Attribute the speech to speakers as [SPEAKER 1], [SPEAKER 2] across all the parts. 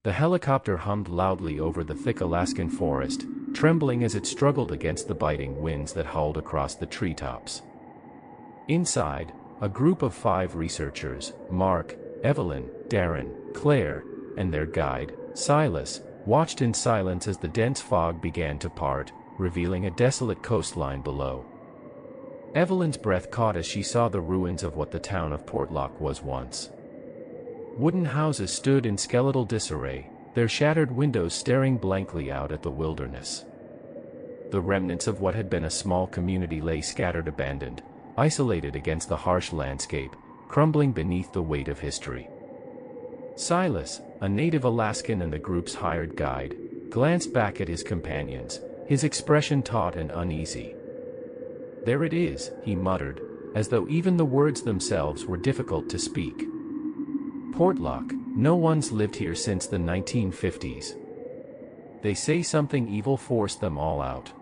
[SPEAKER 1] The helicopter hummed loudly over the thick Alaskan forest, trembling as it struggled against the biting winds that howled across the treetops. Inside, a group of 5 researchers, Mark, Evelyn, Darren, Claire, and their guide, Silas, watched in silence as the dense fog began to part, revealing a desolate coastline below. Evelyn's breath caught as she saw the ruins of what the town of Portlock was once. Wooden houses stood in skeletal disarray, their shattered windows staring blankly out at the wilderness. The remnants of what had been a small community lay scattered abandoned, isolated against the harsh landscape, crumbling beneath the weight of history. Silas, a native Alaskan and the group's hired guide, glanced back at his companions, his expression taut and uneasy. "There it is," he muttered, as though even the words themselves were difficult to speak. "Portlock, no one's lived here since the 1950s. They say something evil forced them all out."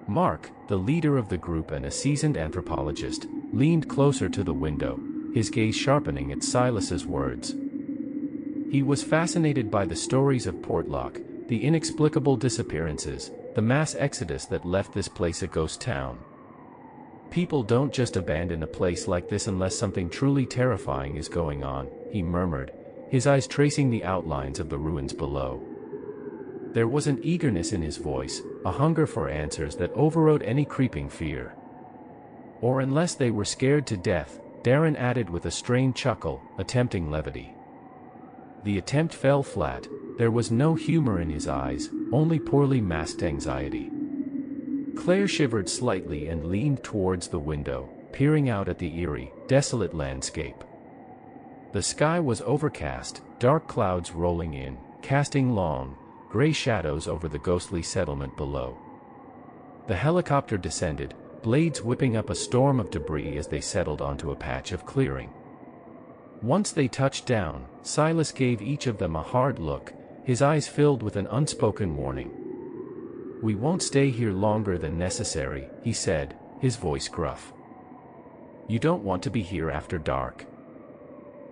[SPEAKER 1] Mark, the leader of the group and a seasoned anthropologist, leaned closer to the window, his gaze sharpening at Silas's words. He was fascinated by the stories of Portlock, the inexplicable disappearances, the mass exodus that left this place a ghost town. "People don't just abandon a place like this unless something truly terrifying is going on," he murmured, his eyes tracing the outlines of the ruins below. There was an eagerness in his voice, a hunger for answers that overrode any creeping fear. "Or unless they were scared to death," Darren added with a strained chuckle, attempting levity. The attempt fell flat. There was no humor in his eyes, only poorly masked anxiety. Claire shivered slightly and leaned towards the window, peering out at the eerie, desolate landscape. The sky was overcast, dark clouds rolling in, casting long, gray shadows over the ghostly settlement below. The helicopter descended, blades whipping up a storm of debris as they settled onto a patch of clearing. Once they touched down, Silas gave each of them a hard look, his eyes filled with an unspoken warning. "We won't stay here longer than necessary," he said, his voice gruff. "You don't want to be here after dark."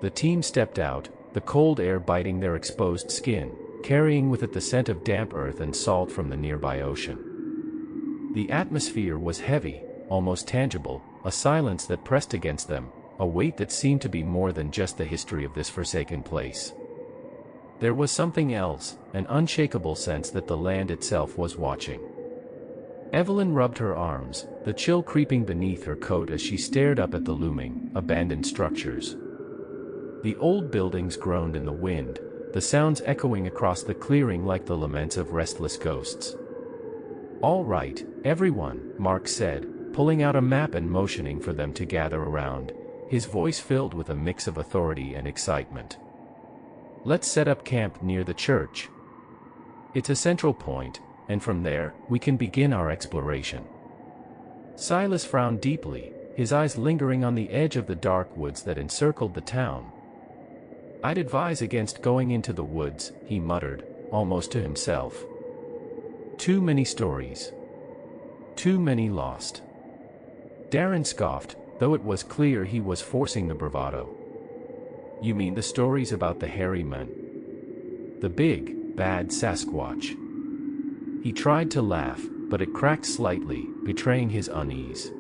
[SPEAKER 1] The team stepped out, the cold air biting their exposed skin, carrying with it the scent of damp earth and salt from the nearby ocean. The atmosphere was heavy, almost tangible, a silence that pressed against them, a weight that seemed to be more than just the history of this forsaken place. There was something else, an unshakable sense that the land itself was watching. Evelyn rubbed her arms, the chill creeping beneath her coat as she stared up at the looming, abandoned structures. The old buildings groaned in the wind, the sounds echoing across the clearing like the laments of restless ghosts. "All right, everyone," Mark said, pulling out a map and motioning for them to gather around, his voice filled with a mix of authority and excitement. "Let's set up camp near the church. It's a central point, and from there, we can begin our exploration." Silas frowned deeply, his eyes lingering on the edge of the dark woods that encircled the town. "I'd advise against going into the woods," he muttered, almost to himself. "Too many stories. Too many lost." Darren scoffed, though it was clear he was forcing the bravado. "You mean the stories about the hairy men? The big, bad Sasquatch?" He tried to laugh, but it cracked slightly, betraying his unease.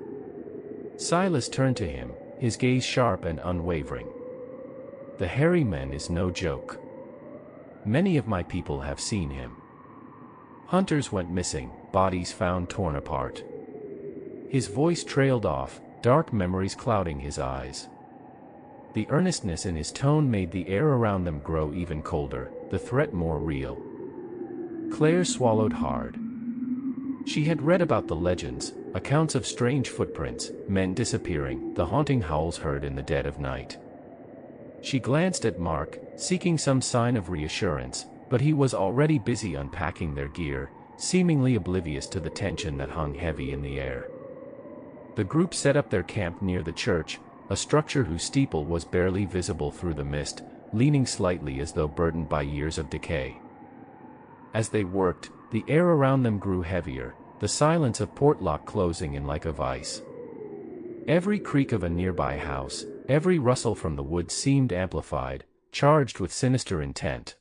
[SPEAKER 1] Silas turned to him, his gaze sharp and unwavering. "The hairy man is no joke. Many of my people have seen him. Hunters went missing, bodies found torn apart." His voice trailed off, dark memories clouding his eyes. The earnestness in his tone made the air around them grow even colder, the threat more real. Claire swallowed hard. She had read about the legends, accounts of strange footprints, men disappearing, the haunting howls heard in the dead of night. She glanced at Mark, seeking some sign of reassurance, but he was already busy unpacking their gear, seemingly oblivious to the tension that hung heavy in the air. The group set up their camp near the church, a structure whose steeple was barely visible through the mist, leaning slightly as though burdened by years of decay. As they worked, the air around them grew heavier, the silence of Portlock closing in like a vice. Every creak of a nearby house, every rustle from the woods seemed amplified, charged with sinister intent.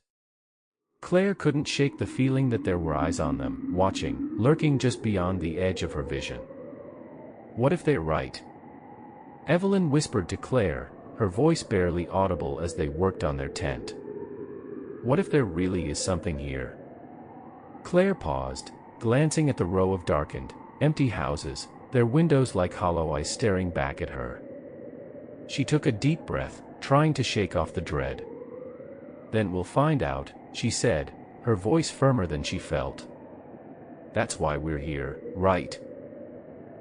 [SPEAKER 1] Claire couldn't shake the feeling that there were eyes on them, watching, lurking just beyond the edge of her vision. What if they're right? Evelyn whispered to Claire, her voice barely audible as they worked on their tent. What if there really is something here? Claire paused, glancing at the row of darkened, empty houses, their windows like hollow eyes staring back at her. She took a deep breath, trying to shake off the dread. Then we'll find out, she said, her voice firmer than she felt. That's why we're here, right?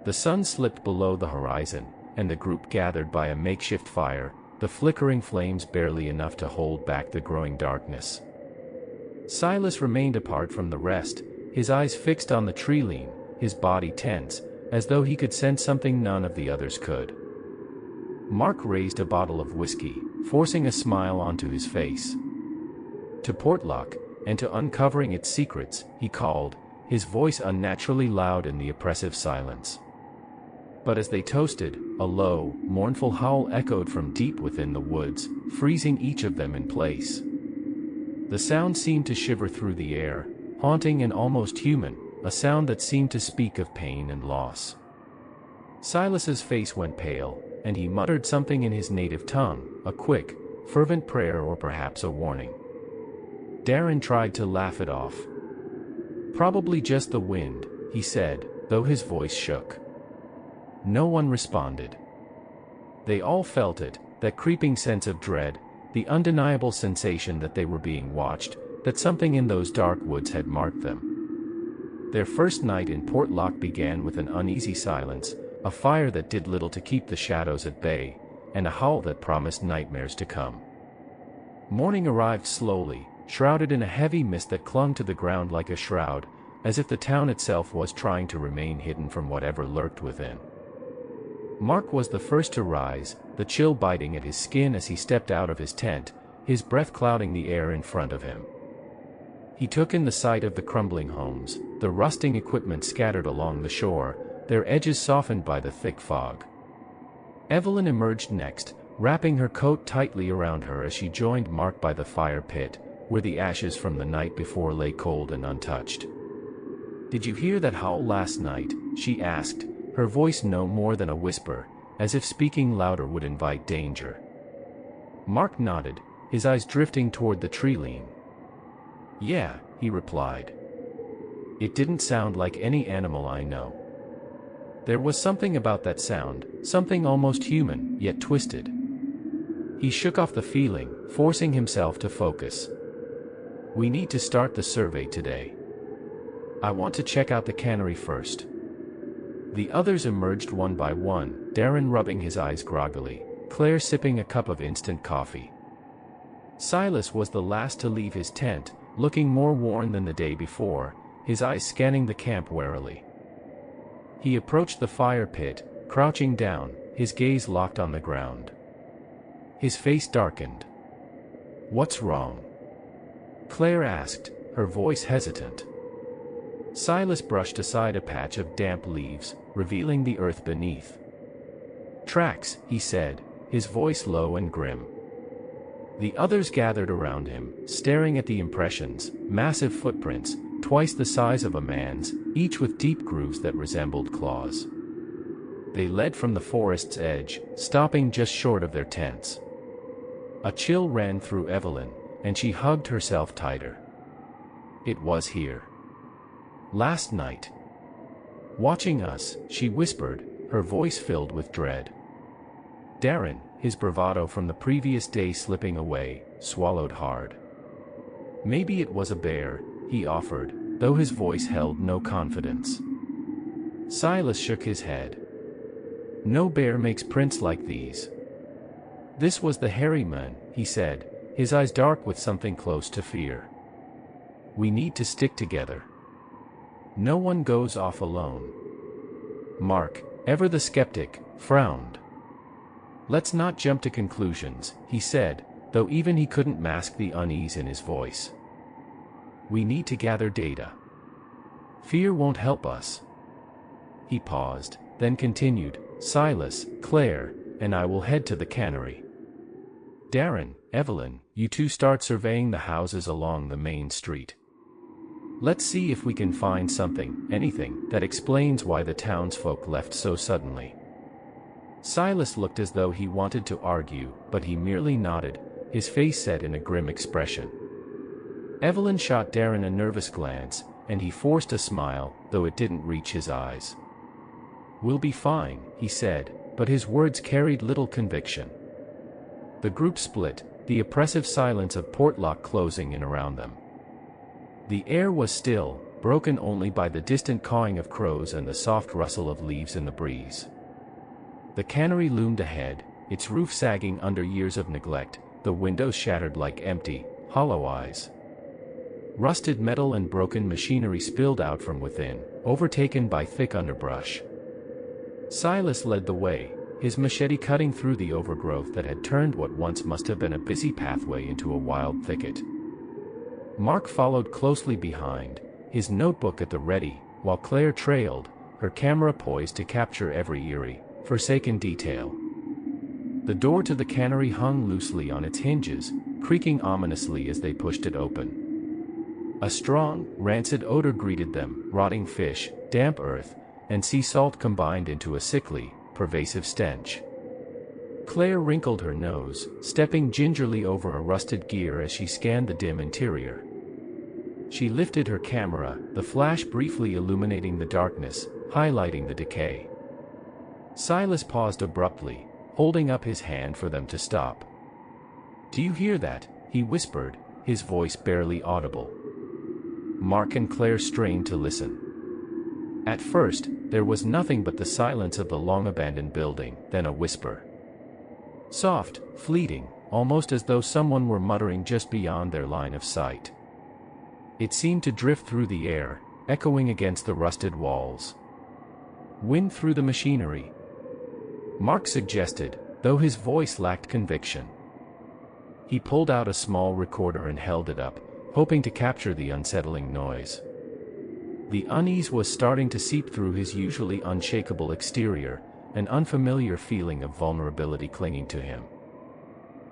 [SPEAKER 1] The sun slipped below the horizon, and the group gathered by a makeshift fire, the flickering flames barely enough to hold back the growing darkness. Silas remained apart from the rest, his eyes fixed on the tree line, his body tense, as though he could sense something none of the others could. Mark raised a bottle of whiskey, forcing a smile onto his face. To Portlock, and to uncovering its secrets, he called, his voice unnaturally loud in the oppressive silence. But as they toasted, a low, mournful howl echoed from deep within the woods, freezing each of them in place. The sound seemed to shiver through the air, haunting and almost human, a sound that seemed to speak of pain and loss. Silas's face went pale, and he muttered something in his native tongue, a quick, fervent prayer or perhaps a warning. Darren tried to laugh it off. Probably just the wind, he said, though his voice shook. No one responded. They all felt it, that creeping sense of dread, the undeniable sensation that they were being watched, that something in those dark woods had marked them. Their first night in Portlock began with an uneasy silence, a fire that did little to keep the shadows at bay, and a howl that promised nightmares to come. Morning arrived slowly, shrouded in a heavy mist that clung to the ground like a shroud, as if the town itself was trying to remain hidden from whatever lurked within. Mark was the first to rise, the chill biting at his skin as he stepped out of his tent, his breath clouding the air in front of him. He took in the sight of the crumbling homes, the rusting equipment scattered along the shore, their edges softened by the thick fog. Evelyn emerged next, wrapping her coat tightly around her as she joined Mark by the fire pit, where the ashes from the night before lay cold and untouched. "Did you hear that howl last night?" she asked, her voice no more than a whisper, as if speaking louder would invite danger. Mark nodded, his eyes drifting toward the tree line. "Yeah," he replied. "It didn't sound like any animal I know. There was something about that sound, something almost human, yet twisted." He shook off the feeling, forcing himself to focus. "We need to start the survey today. I want to check out the cannery first." The others emerged one by one, Darren rubbing his eyes groggily, Claire sipping a cup of instant coffee. Silas was the last to leave his tent, looking more worn than the day before, his eyes scanning the camp warily. He approached the fire pit, crouching down, his gaze locked on the ground. His face darkened. "What's wrong?" Claire asked, her voice hesitant. Silas brushed aside a patch of damp leaves, revealing the earth beneath. "Tracks," he said, his voice low and grim. The others gathered around him, staring at the impressions, massive footprints, twice the size of a man's, each with deep grooves that resembled claws. They led from the forest's edge, stopping just short of their tents. A chill ran through Evelyn, and she hugged herself tighter. It was here. Last night. "Watching us," she whispered, her voice filled with dread. Darren, his bravado from the previous day slipping away, swallowed hard. "Maybe it was a bear," he offered, though his voice held no confidence. Silas shook his head. "No bear makes prints like these." "This was the hairy man," he said, his eyes dark with something close to fear. "We need to stick together. No one goes off alone." Mark, ever the skeptic, frowned. "Let's not jump to conclusions," he said, though even he couldn't mask the unease in his voice. "We need to gather data. Fear won't help us." He paused, then continued, "Silas, Claire, and I will head to the cannery. Darren, Evelyn, you two start surveying the houses along the main street. Let's see if we can find something, anything, that explains why the townsfolk left so suddenly. Silas looked as though he wanted to argue, but he merely nodded, his face set in a grim expression. Evelyn shot Darren a nervous glance, and he forced a smile, though it didn't reach his eyes. "We'll be fine," he said, but his words carried little conviction. The group split, the oppressive silence of Portlock closing in around them. The air was still, broken only by the distant cawing of crows and the soft rustle of leaves in the breeze. The cannery loomed ahead, its roof sagging under years of neglect, the windows shattered like empty, hollow eyes. Rusted metal and broken machinery spilled out from within, overtaken by thick underbrush. Silas led the way, his machete cutting through the overgrowth that had turned what once must have been a busy pathway into a wild thicket. Mark followed closely behind, his notebook at the ready, while Claire trailed, her camera poised to capture every eerie, forsaken detail. The door to the cannery hung loosely on its hinges, creaking ominously as they pushed it open. A strong, rancid odor greeted them, rotting fish, damp earth, and sea salt combined into a sickly, pervasive stench. Claire wrinkled her nose, stepping gingerly over a rusted gear as she scanned the dim interior. She lifted her camera, the flash briefly illuminating the darkness, highlighting the decay. Silas paused abruptly, holding up his hand for them to stop. "Do you hear that?" he whispered, his voice barely audible. Mark and Claire strained to listen. At first, there was nothing but the silence of the long-abandoned building, then a whisper. Soft, fleeting, almost as though someone were muttering just beyond their line of sight. It seemed to drift through the air, echoing against the rusted walls. "Wind through the machinery," Mark suggested, though his voice lacked conviction. He pulled out a small recorder and held it up, hoping to capture the unsettling noise. The unease was starting to seep through his usually unshakable exterior, an unfamiliar feeling of vulnerability clinging to him.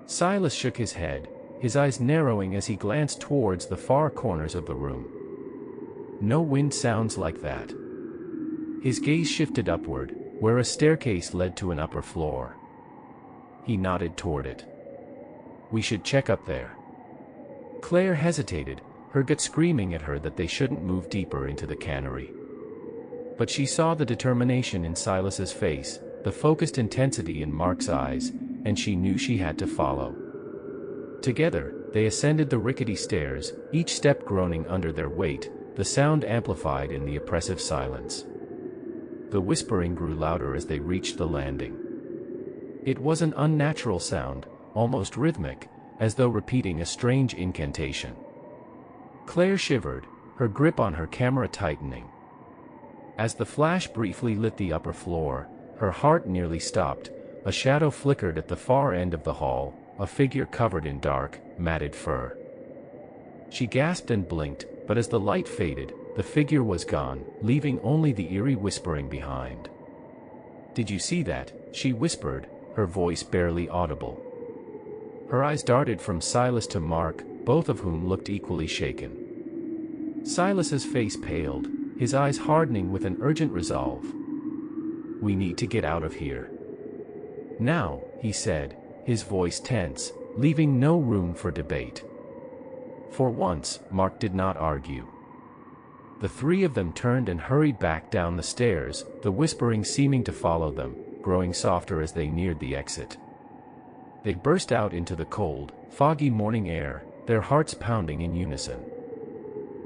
[SPEAKER 1] Silas shook his head, his eyes narrowing as he glanced towards the far corners of the room. "No wind sounds like that." His gaze shifted upward, where a staircase led to an upper floor. He nodded toward it. "We should check up there." Claire hesitated, her gut screaming at her that they shouldn't move deeper into the cannery. But she saw the determination in Silas's face, the focused intensity in Mark's eyes, and she knew she had to follow. Together, they ascended the rickety stairs, each step groaning under their weight, the sound amplified in the oppressive silence. The whispering grew louder as they reached the landing. It was an unnatural sound, almost rhythmic, as though repeating a strange incantation. Claire shivered, her grip on her camera tightening. As the flash briefly lit the upper floor, her heart nearly stopped. A shadow flickered at the far end of the hall, a figure covered in dark, matted fur. She gasped and blinked, but as the light faded, the figure was gone, leaving only the eerie whispering behind. "Did you see that?" she whispered, her voice barely audible. Her eyes darted from Silas to Mark, both of whom looked equally shaken. Silas's face paled, his eyes hardening with an urgent resolve. "We need to get out of here now," he said, his voice tense, leaving no room for debate. For once, Mark did not argue. The three of them turned and hurried back down the stairs, the whispering seeming to follow them, growing softer as they neared the exit. They burst out into the cold, foggy morning air, their hearts pounding in unison.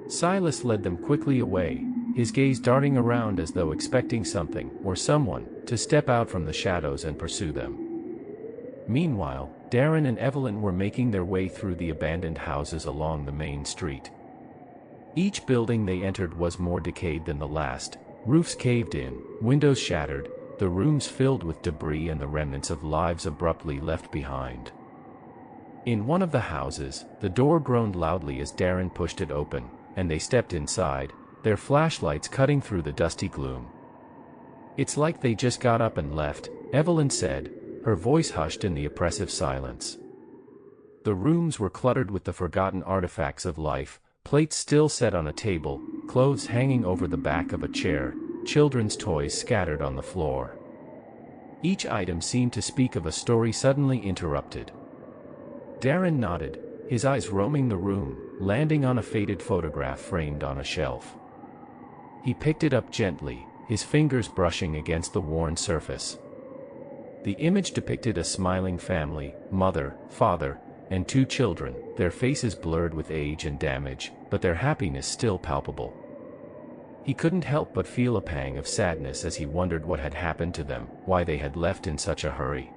[SPEAKER 1] Silas led them quickly away, his gaze darting around as though expecting something, or someone, to step out from the shadows and pursue them. Meanwhile, Darren and Evelyn were making their way through the abandoned houses along the main street. Each building they entered was more decayed than the last, roofs caved in, windows shattered, the rooms filled with debris and the remnants of lives abruptly left behind. In one of the houses, the door groaned loudly as Darren pushed it open, and they stepped inside, their flashlights cutting through the dusty gloom. "It's like they just got up and left," Evelyn said, her voice hushed in the oppressive silence. The rooms were cluttered with the forgotten artifacts of life, plates still set on a table, clothes hanging over the back of a chair, children's toys scattered on the floor. Each item seemed to speak of a story suddenly interrupted. Darren nodded, his eyes roaming the room, landing on a faded photograph framed on a shelf. He picked it up gently, his fingers brushing against the worn surface. The image depicted a smiling family, mother, father, and 2 children, their faces blurred with age and damage, but their happiness still palpable. He couldn't help but feel a pang of sadness as he wondered what had happened to them, why they had left in such a hurry.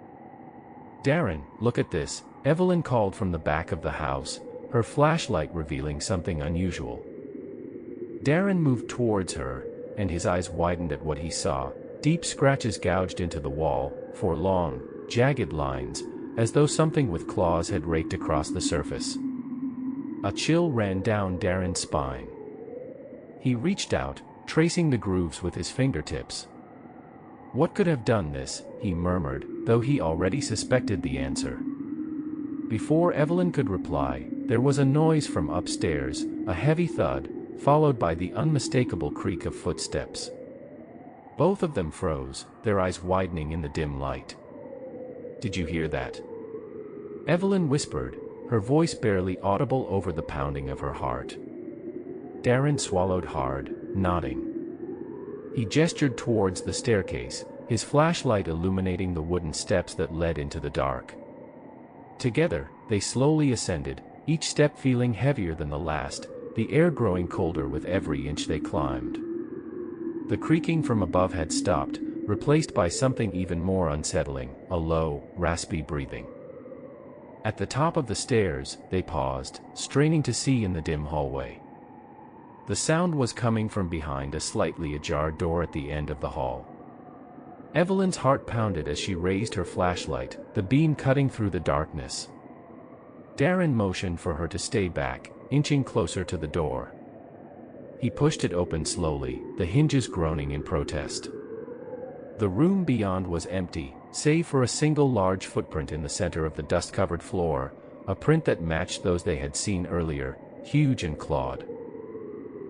[SPEAKER 1] "Darren, look at this," Evelyn called from the back of the house, her flashlight revealing something unusual. Darren moved towards her, and his eyes widened at what he saw. Deep scratches gouged into the wall, 4 long, jagged lines, as though something with claws had raked across the surface. A chill ran down Darren's spine. He reached out, tracing the grooves with his fingertips. "What could have done this?" he murmured, though he already suspected the answer. Before Evelyn could reply, there was a noise from upstairs, a heavy thud, followed by the unmistakable creak of footsteps. Both of them froze, their eyes widening in the dim light. "Did you hear that?" Evelyn whispered, her voice barely audible over the pounding of her heart. Darren swallowed hard, nodding. He gestured towards the staircase, his flashlight illuminating the wooden steps that led into the dark. Together, they slowly ascended, each step feeling heavier than the last, the air growing colder with every inch they climbed. The creaking from above had stopped, replaced by something even more unsettling, a low, raspy breathing. At the top of the stairs, they paused, straining to see in the dim hallway. The sound was coming from behind a slightly ajar door at the end of the hall. Evelyn's heart pounded as she raised her flashlight, the beam cutting through the darkness. Darren motioned for her to stay back, inching closer to the door. He pushed it open slowly, the hinges groaning in protest. The room beyond was empty, save for a single large footprint in the center of the dust-covered floor, a print that matched those they had seen earlier, huge and clawed.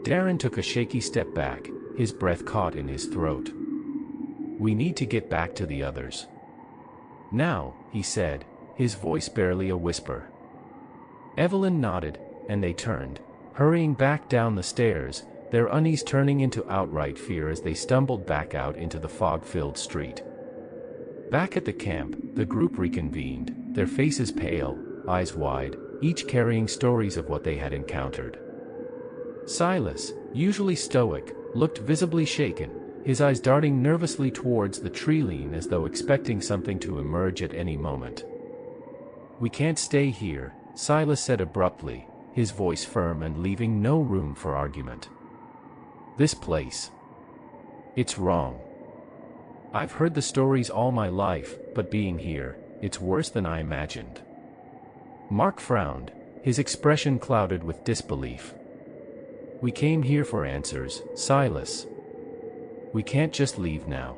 [SPEAKER 1] Darren took a shaky step back, his breath caught in his throat. "We need to get back to the others. Now," he said, his voice barely a whisper. Evelyn nodded, and they turned, hurrying back down the stairs, their unease turning into outright fear as they stumbled back out into the fog-filled street. Back at the camp, the group reconvened, their faces pale, eyes wide, each carrying stories of what they had encountered. Silas, usually stoic, looked visibly shaken, his eyes darting nervously towards the tree line as though expecting something to emerge at any moment. "We can't stay here," Silas said abruptly, his voice firm and leaving no room for argument. "This place. It's wrong. I've heard the stories all my life, but being here, it's worse than I imagined." Mark frowned, his expression clouded with disbelief. "We came here for answers, Silas. We can't just leave now.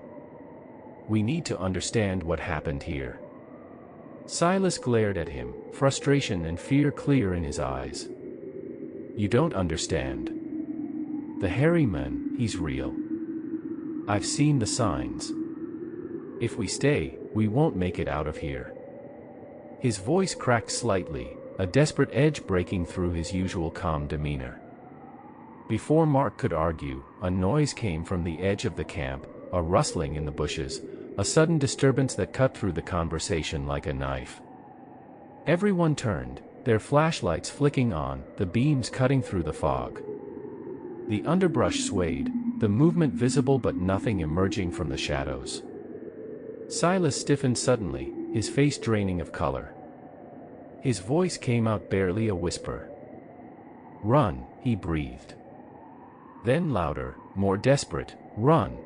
[SPEAKER 1] We need to understand what happened here." Silas glared at him, frustration and fear clear in his eyes. "You don't understand. The hairy man, he's real. I've seen the signs. If we stay, we won't make it out of here." His voice cracked slightly, a desperate edge breaking through his usual calm demeanor. Before Mark could argue, a noise came from the edge of the camp, a rustling in the bushes, a sudden disturbance that cut through the conversation like a knife. Everyone turned, their flashlights flicking on, the beams cutting through the fog. The underbrush swayed, the movement visible but nothing emerging from the shadows. Silas stiffened suddenly, his face draining of color. His voice came out barely a whisper. "Run," he breathed. Then louder, more desperate, "Run."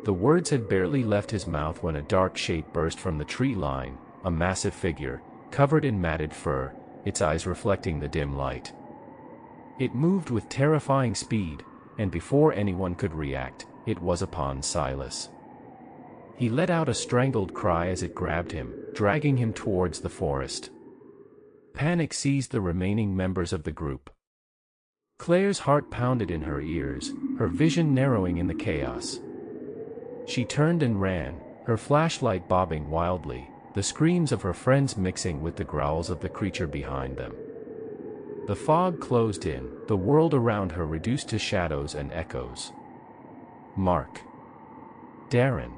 [SPEAKER 1] The words had barely left his mouth when a dark shape burst from the tree line, a massive figure, covered in matted fur, its eyes reflecting the dim light. It moved with terrifying speed, and before anyone could react, it was upon Silas. He let out a strangled cry as it grabbed him, dragging him towards the forest. Panic seized the remaining members of the group. Claire's heart pounded in her ears, her vision narrowing in the chaos. She turned and ran, her flashlight bobbing wildly, the screams of her friends mixing with the growls of the creature behind them. The fog closed in, the world around her reduced to shadows and echoes. Mark. Darren.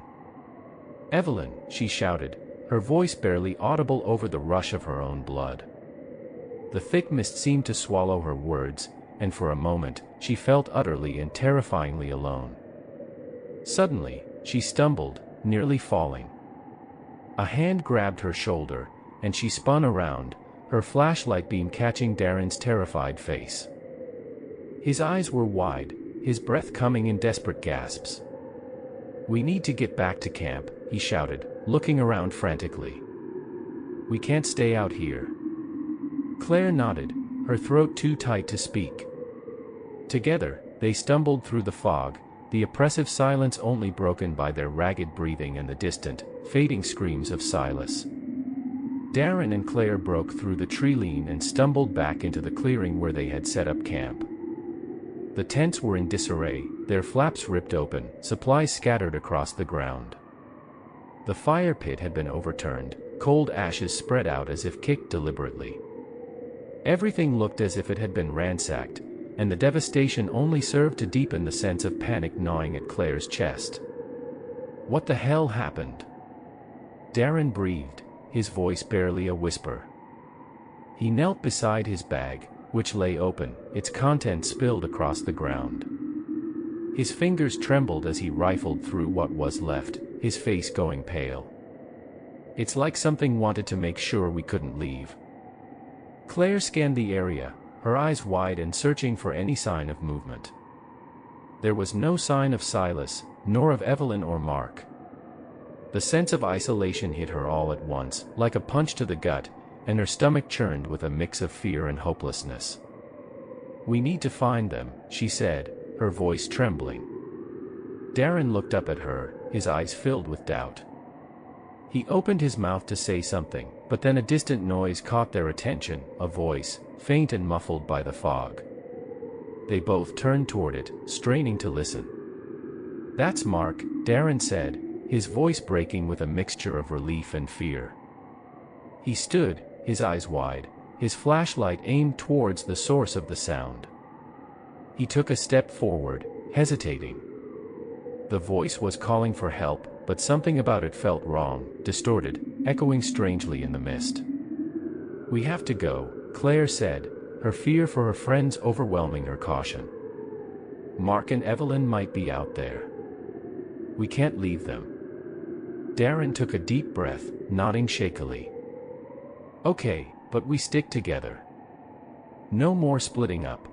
[SPEAKER 1] Evelyn, she shouted, her voice barely audible over the rush of her own blood. The thick mist seemed to swallow her words, and for a moment, she felt utterly and terrifyingly alone. Suddenly, she stumbled, nearly falling. A hand grabbed her shoulder, and she spun around, her flashlight beam catching Darren's terrified face. His eyes were wide, his breath coming in desperate gasps. "We need to get back to camp," he shouted, looking around frantically. "We can't stay out here." Claire nodded, her throat too tight to speak. Together, they stumbled through the fog, the oppressive silence only broken by their ragged breathing and the distant, fading screams of Silas. Darren and Claire broke through the tree-line and stumbled back into the clearing where they had set up camp. The tents were in disarray, their flaps ripped open, supplies scattered across the ground. The fire pit had been overturned, cold ashes spread out as if kicked deliberately. Everything looked as if it had been ransacked, and the devastation only served to deepen the sense of panic gnawing at Claire's chest. "What the hell happened?" Darren breathed, his voice barely a whisper. He knelt beside his bag, which lay open, its contents spilled across the ground. His fingers trembled as he rifled through what was left, his face going pale. "It's like something wanted to make sure we couldn't leave." Claire scanned the area, her eyes wide and searching for any sign of movement. There was no sign of Silas, nor of Evelyn or Mark. The sense of isolation hit her all at once, like a punch to the gut, and her stomach churned with a mix of fear and hopelessness. "We need to find them," she said, her voice trembling. Darren looked up at her, his eyes filled with doubt. He opened his mouth to say something, but then a distant noise caught their attention, a voice, faint and muffled by the fog. They both turned toward it, straining to listen. "That's Mark," Darren said, his voice breaking with a mixture of relief and fear. He stood, his eyes wide, his flashlight aimed towards the source of the sound. He took a step forward, hesitating. The voice was calling for help, but something about it felt wrong, distorted, echoing strangely in the mist. "We have to go," Claire said, her fear for her friends overwhelming her caution. "Mark and Evelyn might be out there. We can't leave them." Darren took a deep breath, nodding shakily. "Okay, but we stick together. No more splitting up."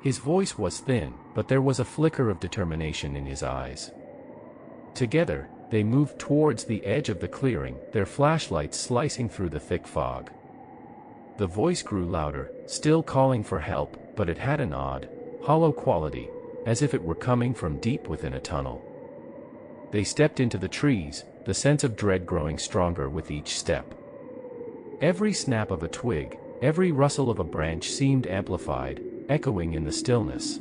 [SPEAKER 1] His voice was thin, but there was a flicker of determination in his eyes. Together, they moved towards the edge of the clearing, their flashlights slicing through the thick fog. The voice grew louder, still calling for help, but it had an odd, hollow quality, as if it were coming from deep within a tunnel. They stepped into the trees, the sense of dread growing stronger with each step. Every snap of a twig, every rustle of a branch seemed amplified, echoing in the stillness.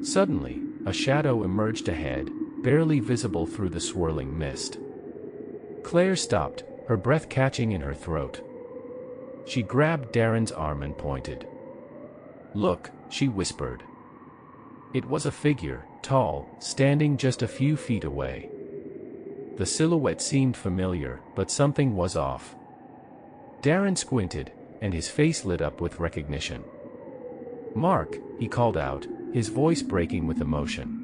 [SPEAKER 1] Suddenly, a shadow emerged ahead, barely visible through the swirling mist. Claire stopped, her breath catching in her throat. She grabbed Darren's arm and pointed. "Look," she whispered. It was a figure, tall, standing just a few feet away. The silhouette seemed familiar, but something was off. Darren squinted, and his face lit up with recognition. "Mark," he called out, his voice breaking with emotion.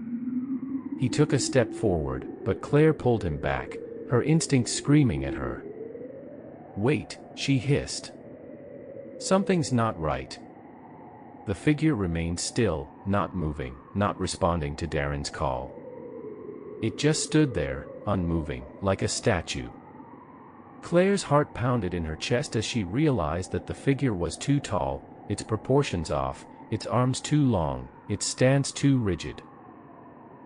[SPEAKER 1] He took a step forward, but Claire pulled him back, her instincts screaming at her. "Wait," she hissed. "Something's not right." The figure remained still, not moving, not responding to Darren's call. It just stood there, unmoving, like a statue. Claire's heart pounded in her chest as she realized that the figure was too tall, its proportions off, its arms too long, its stance too rigid.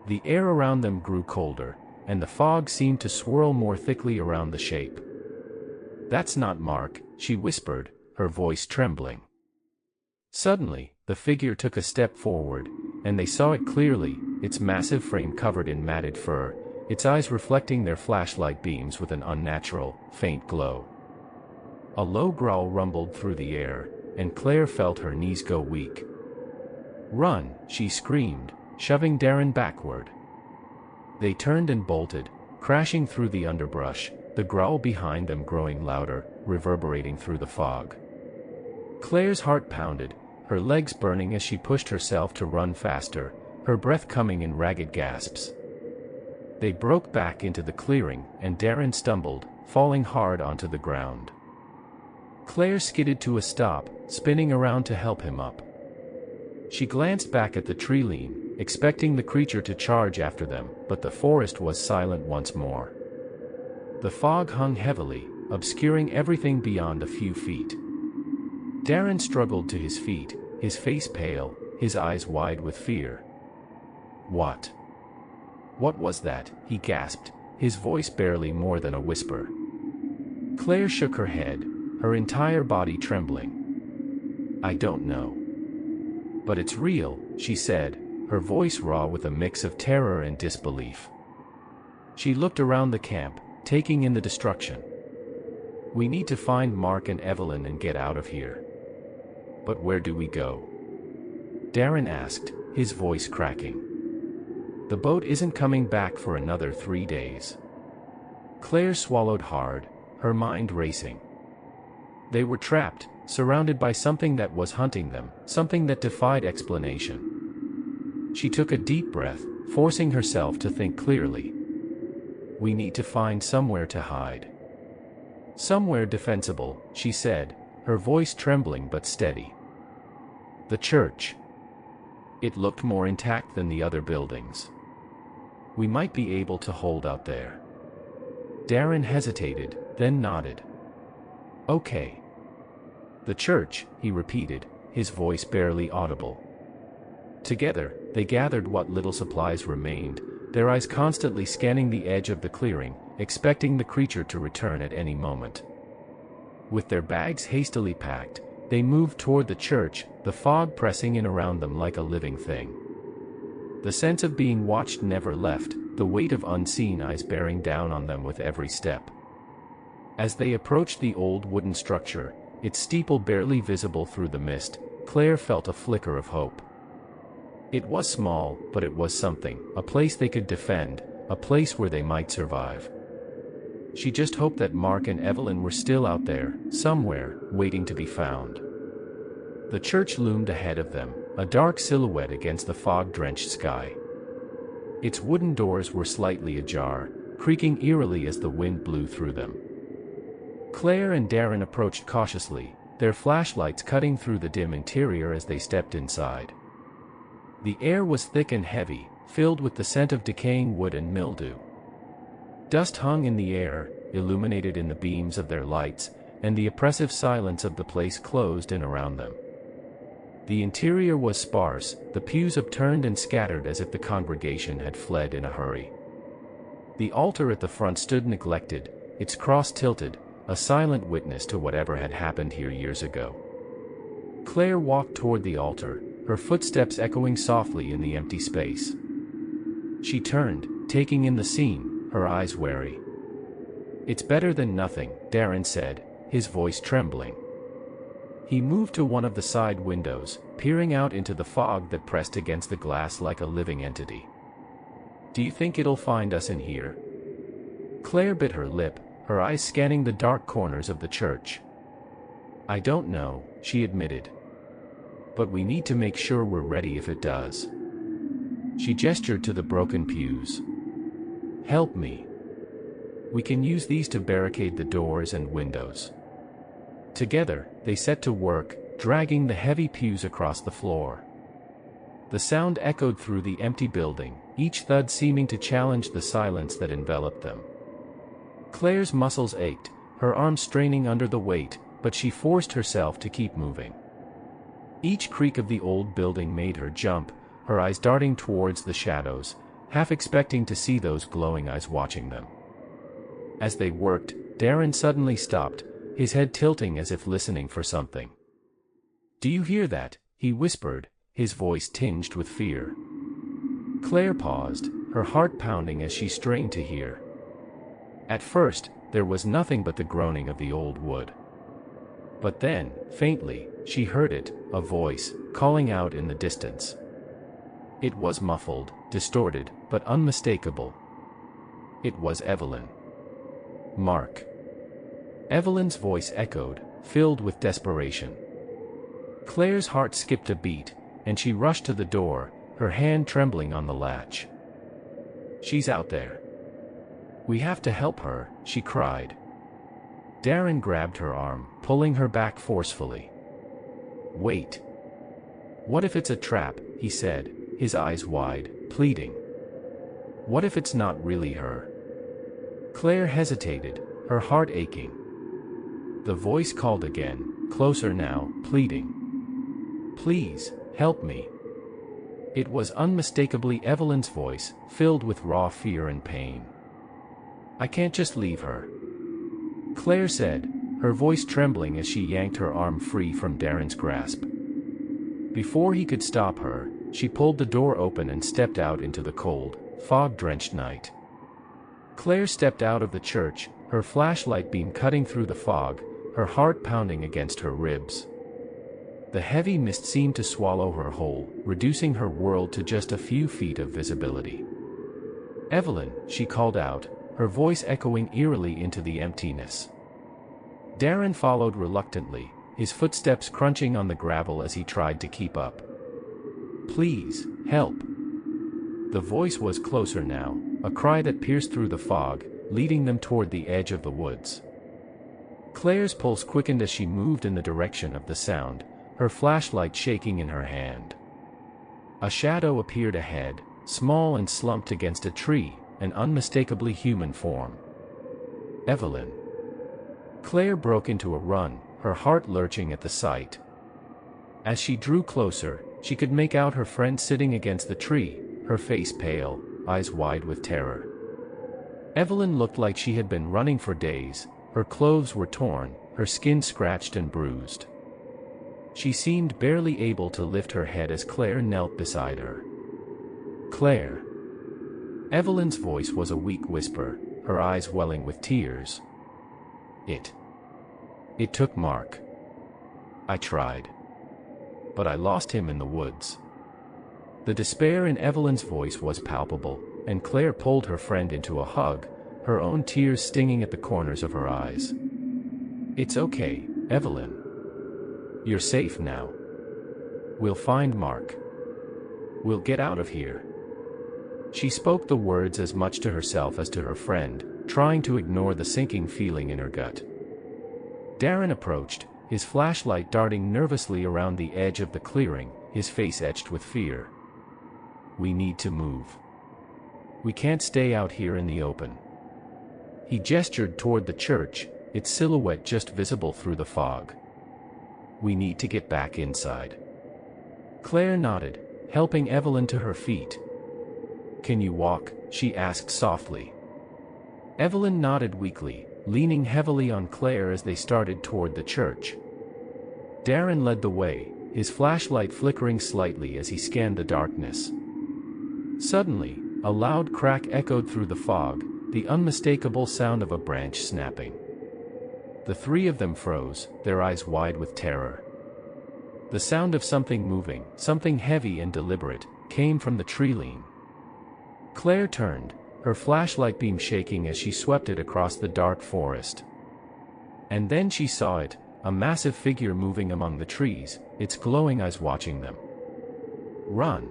[SPEAKER 1] The air around them grew colder, and the fog seemed to swirl more thickly around the shape. "That's not Mark," she whispered, her voice trembling. Suddenly, the figure took a step forward, and they saw it clearly, its massive frame covered in matted fur, its eyes reflecting their flashlight beams with an unnatural, faint glow. A low growl rumbled through the air, and Claire felt her knees go weak. "Run!" she screamed, shoving Darren backward. They turned and bolted, crashing through the underbrush, the growl behind them growing louder, reverberating through the fog. Claire's heart pounded, her legs burning as she pushed herself to run faster, her breath coming in ragged gasps. They broke back into the clearing, and Darren stumbled, falling hard onto the ground. Claire skidded to a stop, spinning around to help him up. She glanced back at the tree line, expecting the creature to charge after them, but the forest was silent once more. The fog hung heavily, obscuring everything beyond a few feet. Darren struggled to his feet, his face pale, his eyes wide with fear. "What? What was that?" he gasped, his voice barely more than a whisper. Claire shook her head, her entire body trembling. "I don't know. But it's real," she said, her voice raw with a mix of terror and disbelief. She looked around the camp, taking in the destruction. "We need to find Mark and Evelyn and get out of here." "But where do we go?" Darren asked, his voice cracking. "The boat isn't coming back for another 3 days." Claire swallowed hard, her mind racing. They were trapped, surrounded by something that was hunting them, something that defied explanation. She took a deep breath, forcing herself to think clearly. "We need to find somewhere to hide. Somewhere defensible," she said, her voice trembling but steady. "The church. It looked more intact than the other buildings. We might be able to hold out there." Darren hesitated, then nodded. "Okay." "The church," he repeated, his voice barely audible. Together, they gathered what little supplies remained, their eyes constantly scanning the edge of the clearing, expecting the creature to return at any moment. With their bags hastily packed, they moved toward the church, the fog pressing in around them like a living thing. The sense of being watched never left, the weight of unseen eyes bearing down on them with every step. As they approached the old wooden structure, its steeple barely visible through the mist, Claire felt a flicker of hope. It was small, but it was something, a place they could defend, a place where they might survive. She just hoped that Mark and Evelyn were still out there, somewhere, waiting to be found. The church loomed ahead of them, a dark silhouette against the fog-drenched sky. Its wooden doors were slightly ajar, creaking eerily as the wind blew through them. Claire and Darren approached cautiously, their flashlights cutting through the dim interior as they stepped inside. The air was thick and heavy, filled with the scent of decaying wood and mildew. Dust hung in the air, illuminated in the beams of their lights, and the oppressive silence of the place closed in around them. The interior was sparse, the pews upturned and scattered as if the congregation had fled in a hurry. The altar at the front stood neglected, its cross tilted, a silent witness to whatever had happened here years ago. Claire walked toward the altar, her footsteps echoing softly in the empty space. She turned, taking in the scene, her eyes wary. "It's better than nothing," Darren said, his voice trembling. He moved to one of the side windows, peering out into the fog that pressed against the glass like a living entity. "Do you think it'll find us in here?" Claire bit her lip, her eyes scanning the dark corners of the church. "I don't know," she admitted. "But we need to make sure we're ready if it does." She gestured to the broken pews. "Help me. We can use these to barricade the doors and windows." Together, they set to work, dragging the heavy pews across the floor. The sound echoed through the empty building, each thud seeming to challenge the silence that enveloped them. Claire's muscles ached, her arms straining under the weight, but she forced herself to keep moving. Each creak of the old building made her jump, her eyes darting towards the shadows, half expecting to see those glowing eyes watching them. As they worked, Darren suddenly stopped, his head tilting as if listening for something. "Do you hear that?" he whispered, his voice tinged with fear. Claire paused, her heart pounding as she strained to hear. At first, there was nothing but the groaning of the old wood. But then, faintly, she heard it, a voice, calling out in the distance. It was muffled, distorted, but unmistakable. It was Evelyn. "Mark." Evelyn's voice echoed, filled with desperation. Claire's heart skipped a beat, and she rushed to the door, her hand trembling on the latch. "She's out there. We have to help her," she cried. Darren grabbed her arm, pulling her back forcefully. "Wait. What if it's a trap?" he said, his eyes wide, pleading. "What if it's not really her?" Claire hesitated, her heart aching. The voice called again, closer now, pleading. "Please, help me." It was unmistakably Evelyn's voice, filled with raw fear and pain. "I can't just leave her," Claire said, her voice trembling as she yanked her arm free from Darren's grasp. Before he could stop her, she pulled the door open and stepped out into the cold, fog-drenched night. Claire stepped out of the church, her flashlight beam cutting through the fog, her heart pounding against her ribs. The heavy mist seemed to swallow her whole, reducing her world to just a few feet of visibility. "Evelyn," she called out, her voice echoing eerily into the emptiness. Darren followed reluctantly, his footsteps crunching on the gravel as he tried to keep up. "Please, help." The voice was closer now, a cry that pierced through the fog, leading them toward the edge of the woods. Claire's pulse quickened as she moved in the direction of the sound, her flashlight shaking in her hand. A shadow appeared ahead, small and slumped against a tree, an unmistakably human form. "Evelyn." Claire broke into a run, her heart lurching at the sight. As she drew closer, she could make out her friend sitting against the tree, her face pale, eyes wide with terror. Evelyn looked like she had been running for days, her clothes were torn, her skin scratched and bruised. She seemed barely able to lift her head as Claire knelt beside her. "Claire." Evelyn's voice was a weak whisper, her eyes welling with tears. It took Mark. I tried. But I lost him in the woods." The despair in Evelyn's voice was palpable, and Claire pulled her friend into a hug, her own tears stinging at the corners of her eyes. "It's okay, Evelyn. You're safe now. We'll find Mark. We'll get out of here." She spoke the words as much to herself as to her friend, trying to ignore the sinking feeling in her gut. Darren approached, his flashlight darting nervously around the edge of the clearing, his face etched with fear. "We need to move. We can't stay out here in the open." He gestured toward the church, its silhouette just visible through the fog. "We need to get back inside." Claire nodded, helping Evelyn to her feet. "Can you walk?" she asked softly. Evelyn nodded weakly, leaning heavily on Claire as they started toward the church. Darren led the way, his flashlight flickering slightly as he scanned the darkness. Suddenly, a loud crack echoed through the fog, the unmistakable sound of a branch snapping. The three of them froze, their eyes wide with terror. The sound of something moving, something heavy and deliberate, came from the tree line. Claire turned, her flashlight beam shaking as she swept it across the dark forest. And then she saw it, a massive figure moving among the trees, its glowing eyes watching them. "Run!"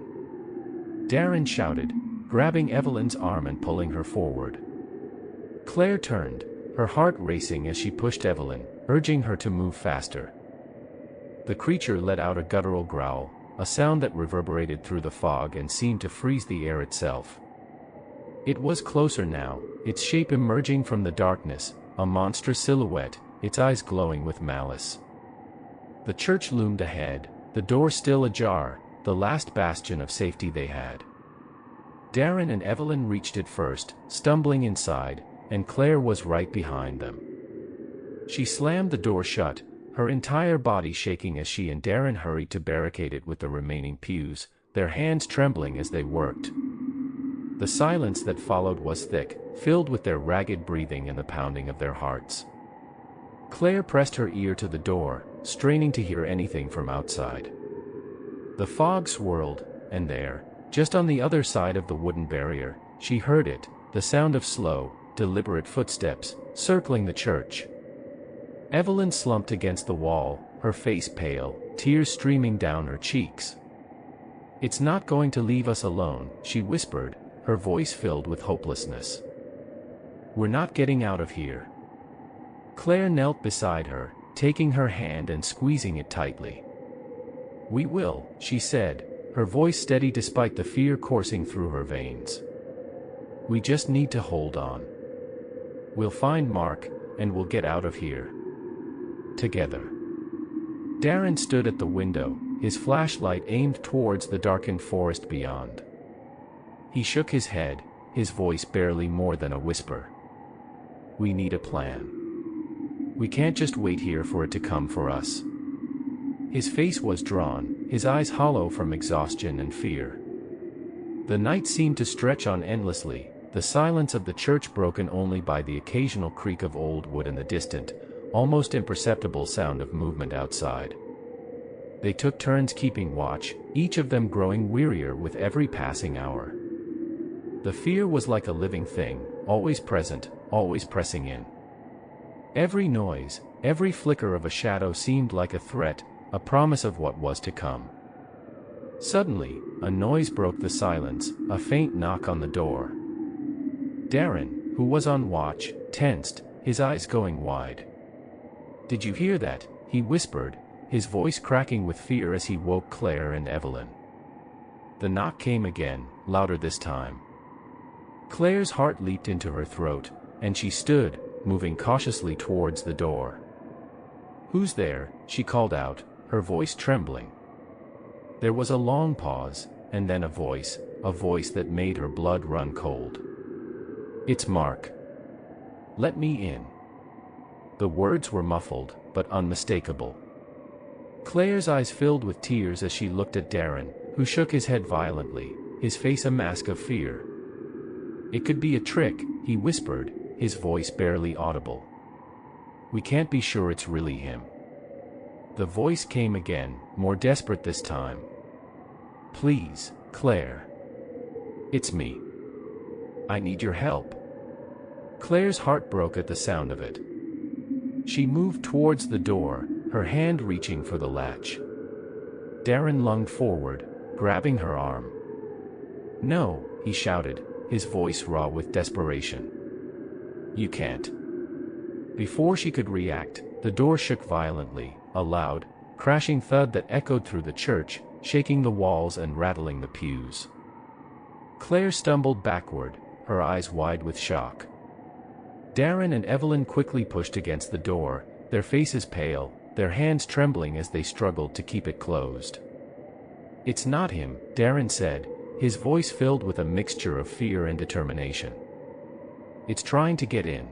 [SPEAKER 1] Darren shouted, grabbing Evelyn's arm and pulling her forward. Claire turned, her heart racing as she pushed Evelyn, urging her to move faster. The creature let out a guttural growl, a sound that reverberated through the fog and seemed to freeze the air itself. It was closer now, its shape emerging from the darkness, a monstrous silhouette, its eyes glowing with malice. The church loomed ahead, the door still ajar, the last bastion of safety they had. Darren and Evelyn reached it first, stumbling inside, and Claire was right behind them. She slammed the door shut, her entire body shaking as she and Darren hurried to barricade it with the remaining pews, their hands trembling as they worked. The silence that followed was thick, filled with their ragged breathing and the pounding of their hearts. Claire pressed her ear to the door, straining to hear anything from outside. The fog swirled, and there, just on the other side of the wooden barrier, she heard it, the sound of slow, deliberate footsteps, circling the church. Evelyn slumped against the wall, her face pale, tears streaming down her cheeks. "It's not going to leave us alone," she whispered, her voice filled with hopelessness. "We're not getting out of here." Claire knelt beside her, taking her hand and squeezing it tightly. "We will," she said, her voice steady despite the fear coursing through her veins. "We just need to hold on. We'll find Mark, and we'll get out of here. Together." Darren stood at the window, his flashlight aimed towards the darkened forest beyond. He shook his head, his voice barely more than a whisper. "We need a plan. We can't just wait here for it to come for us." His face was drawn, his eyes hollow from exhaustion and fear. The night seemed to stretch on endlessly, the silence of the church broken only by the occasional creak of old wood and the distant, almost imperceptible sound of movement outside. They took turns keeping watch, each of them growing wearier with every passing hour. The fear was like a living thing, always present, always pressing in. Every noise, every flicker of a shadow seemed like a threat, a promise of what was to come. Suddenly, a noise broke the silence, a faint knock on the door. Darren, who was on watch, tensed, his eyes going wide. "Did you hear that?" he whispered, his voice cracking with fear as he woke Claire and Evelyn. The knock came again, louder this time. Claire's heart leaped into her throat, and she stood, moving cautiously towards the door. "Who's there?" she called out, her voice trembling. There was a long pause, and then a voice that made her blood run cold. "It's Mark. Let me in." The words were muffled, but unmistakable. Claire's eyes filled with tears as she looked at Darren, who shook his head violently, his face a mask of fear. "It could be a trick," he whispered, his voice barely audible. "We can't be sure it's really him." The voice came again, more desperate this time. "Please, Claire. It's me. I need your help." Claire's heart broke at the sound of it. She moved towards the door, her hand reaching for the latch. Darren lunged forward, grabbing her arm. "No," he shouted, his voice raw with desperation. "You can't." Before she could react, the door shook violently, a loud, crashing thud that echoed through the church, shaking the walls and rattling the pews. Claire stumbled backward, her eyes wide with shock. Darren and Evelyn quickly pushed against the door, their faces pale, their hands trembling as they struggled to keep it closed. "It's not him," Darren said, his voice filled with a mixture of fear and determination. "It's trying to get in."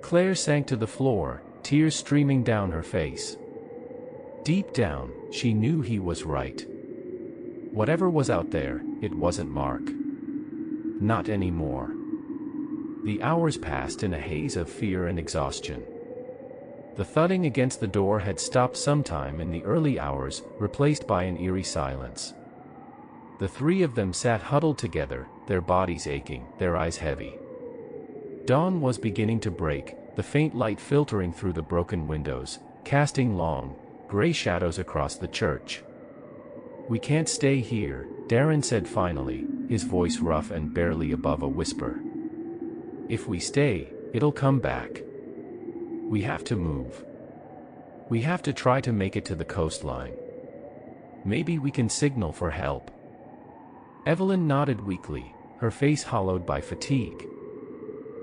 [SPEAKER 1] Claire sank to the floor, tears streaming down her face. Deep down, she knew he was right. Whatever was out there, it wasn't Mark. Not anymore. The hours passed in a haze of fear and exhaustion. The thudding against the door had stopped sometime in the early hours, replaced by an eerie silence. The three of them sat huddled together, their bodies aching, their eyes heavy. Dawn was beginning to break, the faint light filtering through the broken windows, casting long, gray shadows across the church. "We can't stay here," Darren said finally, his voice rough and barely above a whisper. "If we stay, it'll come back. We have to move. We have to try to make it to the coastline. Maybe we can signal for help." Evelyn nodded weakly, her face hollowed by fatigue.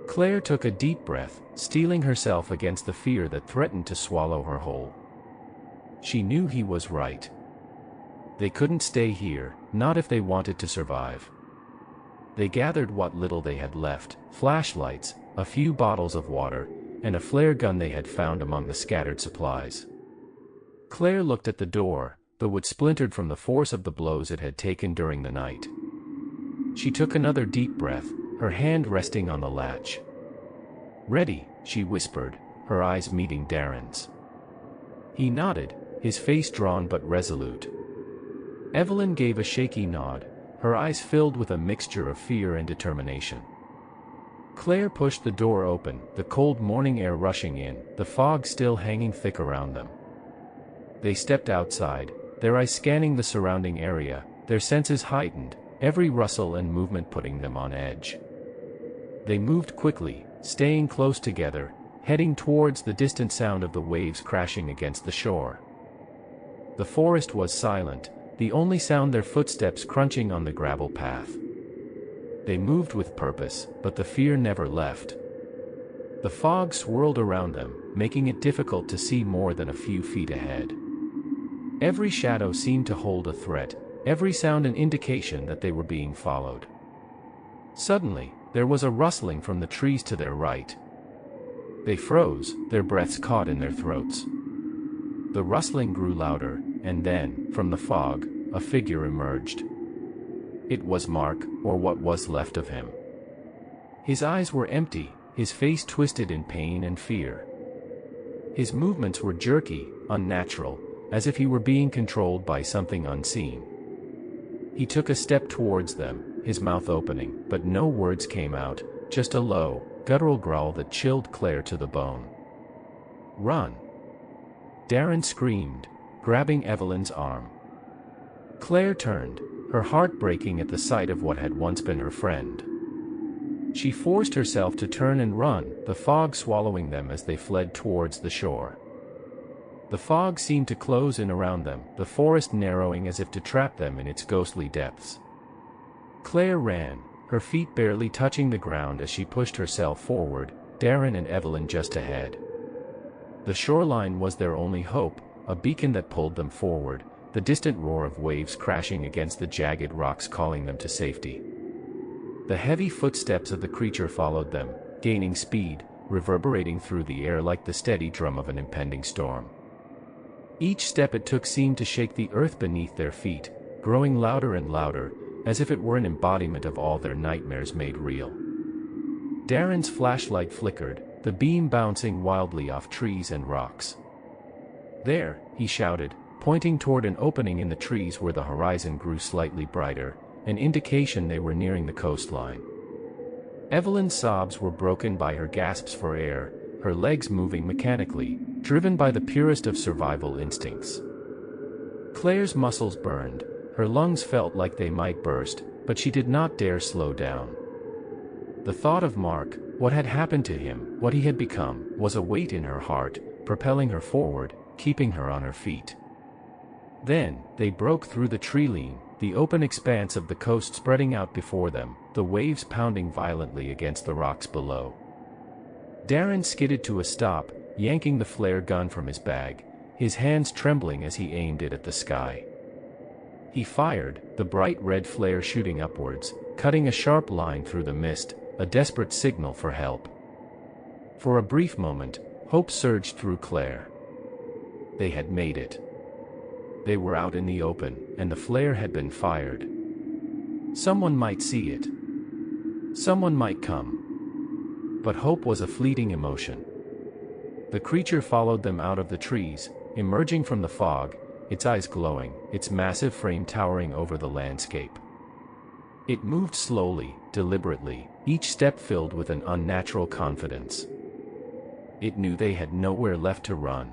[SPEAKER 1] Claire took a deep breath, steeling herself against the fear that threatened to swallow her whole. She knew he was right. They couldn't stay here, not if they wanted to survive. They gathered what little they had left, flashlights, a few bottles of water, and a flare gun they had found among the scattered supplies. Claire looked at the door, the wood splintered from the force of the blows it had taken during the night. She took another deep breath, her hand resting on the latch. "Ready," she whispered, her eyes meeting Darren's. He nodded, his face drawn but resolute. Evelyn gave a shaky nod, her eyes filled with a mixture of fear and determination. Claire pushed the door open, the cold morning air rushing in, the fog still hanging thick around them. They stepped outside, their eyes scanning the surrounding area, their senses heightened, every rustle and movement putting them on edge. They moved quickly, staying close together, heading towards the distant sound of the waves crashing against the shore. The forest was silent, the only sound their footsteps crunching on the gravel path. They moved with purpose, but the fear never left. The fog swirled around them, making it difficult to see more than a few feet ahead. Every shadow seemed to hold a threat, every sound an indication that they were being followed. Suddenly, there was a rustling from the trees to their right. They froze, their breaths caught in their throats. The rustling grew louder, and then, from the fog, a figure emerged. It was Mark, or what was left of him. His eyes were empty, his face twisted in pain and fear. His movements were jerky, unnatural, as if he were being controlled by something unseen. He took a step towards them, his mouth opening, but no words came out, just a low, guttural growl that chilled Claire to the bone. "Run!" Darren screamed, grabbing Evelyn's arm. Claire turned, her heart breaking at the sight of what had once been her friend. She forced herself to turn and run, the fog swallowing them as they fled towards the shore. The fog seemed to close in around them, the forest narrowing as if to trap them in its ghostly depths. Claire ran, her feet barely touching the ground as she pushed herself forward, Darren and Evelyn just ahead. The shoreline was their only hope, a beacon that pulled them forward, the distant roar of waves crashing against the jagged rocks calling them to safety. The heavy footsteps of the creature followed them, gaining speed, reverberating through the air like the steady drum of an impending storm. Each step it took seemed to shake the earth beneath their feet, growing louder and louder, as if it were an embodiment of all their nightmares made real. Darren's flashlight flickered, the beam bouncing wildly off trees and rocks. "There," he shouted, pointing toward an opening in the trees where the horizon grew slightly brighter, an indication they were nearing the coastline. Evelyn's sobs were broken by her gasps for air, her legs moving mechanically, driven by the purest of survival instincts. Claire's muscles burned, her lungs felt like they might burst, but she did not dare slow down. The thought of Mark, what had happened to him, what he had become, was a weight in her heart, propelling her forward, keeping her on her feet. Then, they broke through the tree-line, the open expanse of the coast spreading out before them, the waves pounding violently against the rocks below. Darren skidded to a stop, yanking the flare gun from his bag, his hands trembling as he aimed it at the sky. He fired, the bright red flare shooting upwards, cutting a sharp line through the mist, a desperate signal for help. For a brief moment, hope surged through Claire. They had made it. They were out in the open, and the flare had been fired. Someone might see it. Someone might come. But hope was a fleeting emotion. The creature followed them out of the trees, emerging from the fog, its eyes glowing, its massive frame towering over the landscape. It moved slowly, deliberately, each step filled with an unnatural confidence. It knew they had nowhere left to run.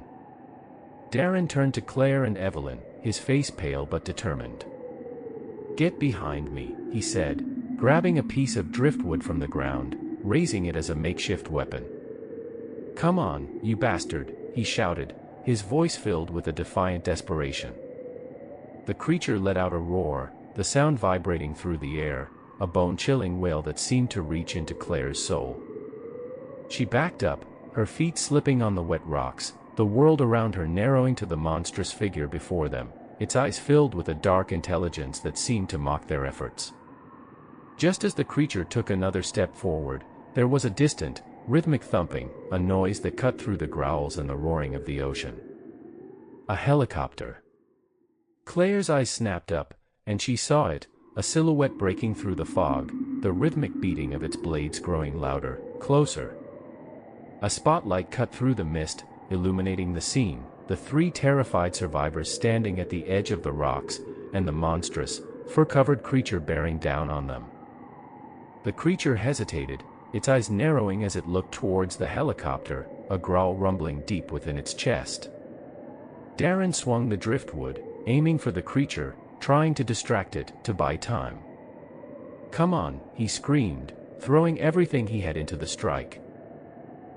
[SPEAKER 1] Darren turned to Claire and Evelyn, his face pale but determined. "Get behind me," he said, grabbing a piece of driftwood from the ground, raising it as a makeshift weapon. "Come on, you bastard," he shouted, his voice filled with a defiant desperation. The creature let out a roar, the sound vibrating through the air, a bone-chilling wail that seemed to reach into Claire's soul. She backed up, her feet slipping on the wet rocks, the world around her narrowing to the monstrous figure before them, its eyes filled with a dark intelligence that seemed to mock their efforts. Just as the creature took another step forward, there was a distant, rhythmic thumping, a noise that cut through the growls and the roaring of the ocean. A helicopter. Claire's eyes snapped up, and she saw it, a silhouette breaking through the fog, the rhythmic beating of its blades growing louder, closer. A spotlight cut through the mist, illuminating the scene, the three terrified survivors standing at the edge of the rocks, and the monstrous, fur-covered creature bearing down on them. The creature hesitated, its eyes narrowing as it looked towards the helicopter, a growl rumbling deep within its chest. Darren swung the driftwood, aiming for the creature, trying to distract it, to buy time. "Come on," he screamed, throwing everything he had into the strike.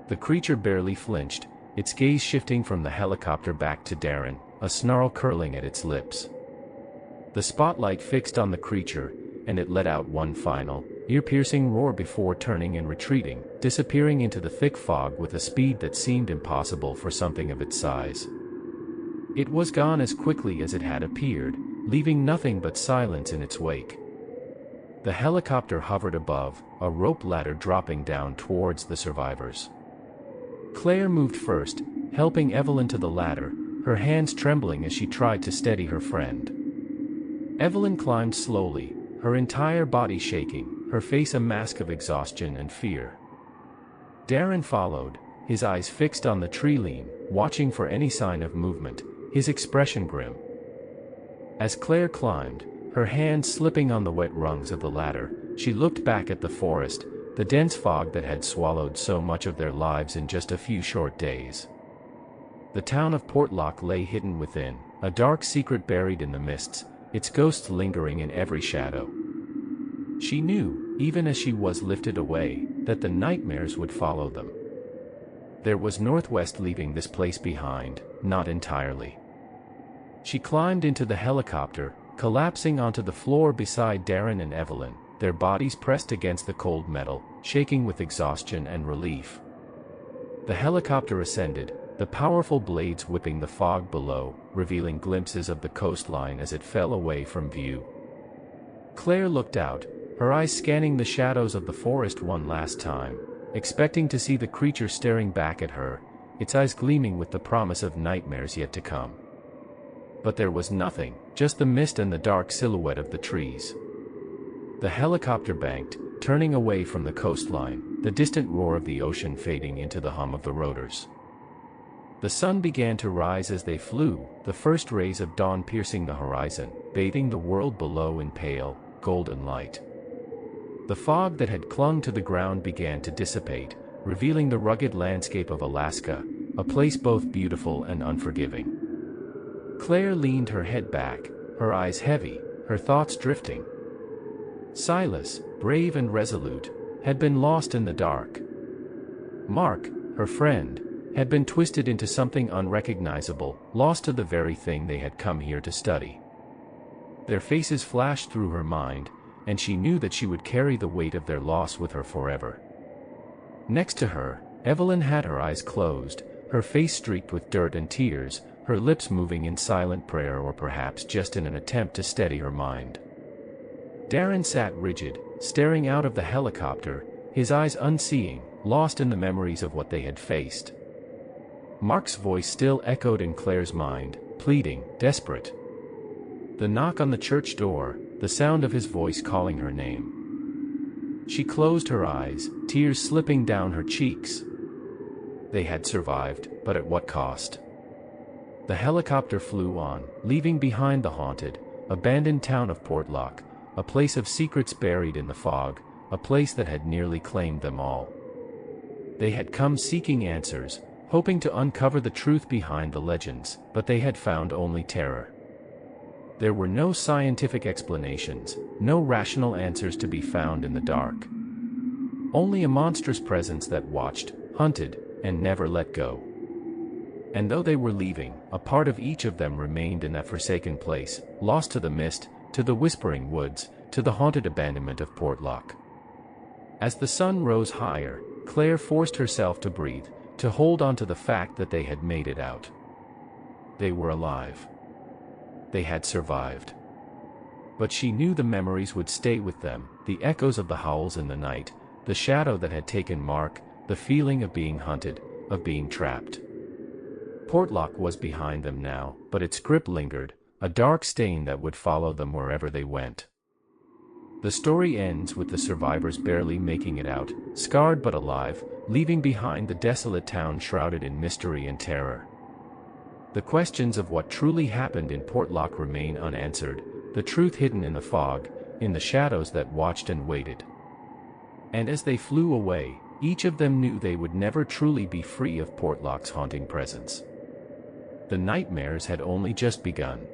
[SPEAKER 1] The creature barely flinched, its gaze shifting from the helicopter back to Darren, a snarl curling at its lips. The spotlight fixed on the creature, and it let out one final, ear-piercing roar before turning and retreating, disappearing into the thick fog with a speed that seemed impossible for something of its size. It was gone as quickly as it had appeared, leaving nothing but silence in its wake. The helicopter hovered above, a rope ladder dropping down towards the survivors. Claire moved first, helping Evelyn to the ladder, her hands trembling as she tried to steady her friend. Evelyn climbed slowly, her entire body shaking, her face a mask of exhaustion and fear. Darren followed, his eyes fixed on the tree limb, watching for any sign of movement, his expression grim. As Claire climbed, her hands slipping on the wet rungs of the ladder, she looked back at the forest, the dense fog that had swallowed so much of their lives in just a few short days. The town of Portlock lay hidden within, a dark secret buried in the mists, its ghosts lingering in every shadow. She knew, even as she was lifted away, that the nightmares would follow them. There was Northwest leaving this place behind, not entirely. She climbed into the helicopter, collapsing onto the floor beside Darren and Evelyn, their bodies pressed against the cold metal, shaking with exhaustion and relief. The helicopter ascended, the powerful blades whipping the fog below, revealing glimpses of the coastline as it fell away from view. Claire looked out, her eyes scanning the shadows of the forest one last time, expecting to see the creature staring back at her, its eyes gleaming with the promise of nightmares yet to come. But there was nothing, just the mist and the dark silhouette of the trees. The helicopter banked, turning away from the coastline, the distant roar of the ocean fading into the hum of the rotors. The sun began to rise as they flew, the first rays of dawn piercing the horizon, bathing the world below in pale, golden light. The fog that had clung to the ground began to dissipate, revealing the rugged landscape of Alaska, a place both beautiful and unforgiving. Claire leaned her head back, her eyes heavy, her thoughts drifting. Silas, brave and resolute, had been lost in the dark. Mark, her friend, had been twisted into something unrecognizable, lost to the very thing they had come here to study. Their faces flashed through her mind, and she knew that she would carry the weight of their loss with her forever. Next to her, Evelyn had her eyes closed, her face streaked with dirt and tears, her lips moving in silent prayer or perhaps just in an attempt to steady her mind. Darren sat rigid, staring out of the helicopter, his eyes unseeing, lost in the memories of what they had faced. Mark's voice still echoed in Claire's mind, pleading, desperate. The knock on the church door, the sound of his voice calling her name. She closed her eyes, tears slipping down her cheeks. They had survived, but at what cost? The helicopter flew on, leaving behind the haunted, abandoned town of Portlock, a place of secrets buried in the fog, a place that had nearly claimed them all. They had come seeking answers, hoping to uncover the truth behind the legends, but they had found only terror. There were no scientific explanations, no rational answers to be found in the dark. Only a monstrous presence that watched, hunted, and never let go. And though they were leaving, a part of each of them remained in that forsaken place, lost to the mist, to the whispering woods, to the haunted abandonment of Portlock. As the sun rose higher, Claire forced herself to breathe, to hold on to the fact that they had made it out. They were alive. They had survived. But she knew the memories would stay with them, the echoes of the howls in the night, the shadow that had taken Mark, the feeling of being hunted, of being trapped. Portlock was behind them now, but its grip lingered, a dark stain that would follow them wherever they went. The story ends with the survivors barely making it out, scarred but alive, leaving behind the desolate town shrouded in mystery and terror. The questions of what truly happened in Portlock remain unanswered, the truth hidden in the fog, in the shadows that watched and waited. And as they flew away, each of them knew they would never truly be free of Portlock's haunting presence. The nightmares had only just begun.